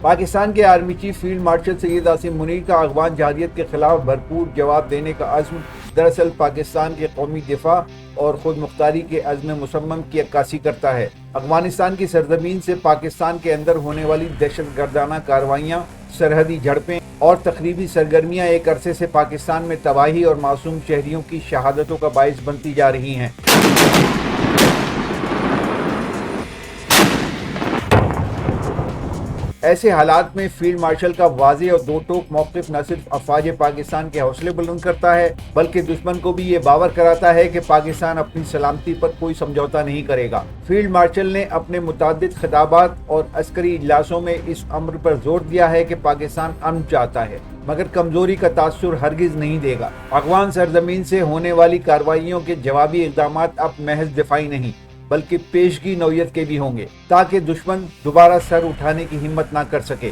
پاکستان کے army chief field marshal Syed Asim Munir کا افغان جارحیت کے خلاف بھرپور جواب دینے کا عزم دراصل پاکستان کے قومی دفاع اور خود مختاری کے عزم مصمم کی عکاسی کرتا ہے۔ افغانستان کی سرزمین سے پاکستان کے اندر ہونے والی دہشت گردانہ کارروائیاں، سرحدی جھڑپیں اور تخریبی سرگرمیاں ایک عرصے سے پاکستان میں تباہی اور معصوم شہریوں کی شہادتوں کا باعث بنتی جا رہی ہیں۔ ایسے حالات میں فیلڈ مارشل کا واضح اور دو ٹوک موقف نہ صرف افواج پاکستان کے حوصلے بلند کرتا ہے بلکہ دشمن کو بھی یہ باور کراتا ہے کہ پاکستان اپنی سلامتی پر کوئی سمجھوتا نہیں کرے گا۔ فیلڈ مارشل نے اپنے متعدد خطابات اور عسکری اجلاسوں میں اس امر پر زور دیا ہے کہ پاکستان امن چاہتا ہے مگر کمزوری کا تاثر ہرگز نہیں دے گا۔ افغان سرزمین سے ہونے والی کارروائیوں کے جوابی اقدامات اب محض دفاعی نہیں بلکہ پیشگی نوعیت کے بھی ہوں گے تاکہ دشمن دوبارہ سر اٹھانے کی ہمت نہ کر سکے۔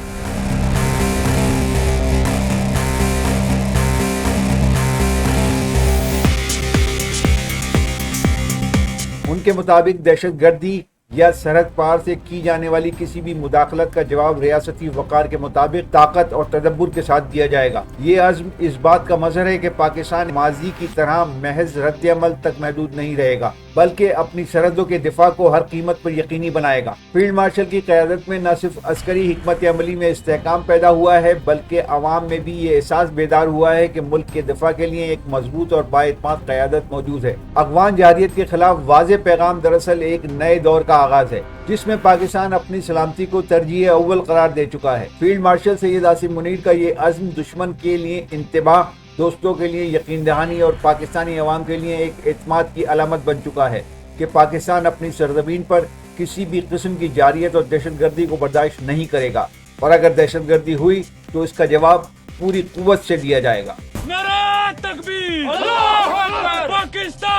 ان کے مطابق دہشت گردی یا سرحد پار سے کی جانے والی کسی بھی مداخلت کا جواب ریاستی وقار کے مطابق طاقت اور تدبر کے ساتھ دیا جائے گا۔ یہ عزم اس بات کا مظہر ہے کہ پاکستان ماضی کی طرح محض رد عمل تک محدود نہیں رہے گا بلکہ اپنی سرحدوں کے دفاع کو ہر قیمت پر یقینی بنائے گا۔ فیلڈ مارشل کی قیادت میں نہ صرف عسکری حکمت عملی میں استحکام پیدا ہوا ہے بلکہ عوام میں بھی یہ احساس بیدار ہوا ہے کہ ملک کے دفاع کے لیے ایک مضبوط اور بااعتماد قیادت موجود ہے۔ افغان جارحیت کے خلاف واضح پیغام دراصل ایک نئے دور کا آغاز ہے جس میں پاکستان اپنی سلامتی کو ترجیح اول قرار دے چکا ہے۔ فیلڈ مارشل سید عاصم منیر کا یہ عزم دشمن کے لیے انتباہ، دوستوں کے لیے یقین دہانی اور پاکستانی عوام کے لیے ایک اعتماد کی علامت بن چکا ہے کہ پاکستان اپنی سرزمین پر کسی بھی قسم کی جارحیت اور دہشت گردی کو برداشت نہیں کرے گا اور اگر دہشت گردی ہوئی تو اس کا جواب پوری قوت سے دیا جائے گا۔ نعرہ تکبیر! اللہ اکبر! پاکستان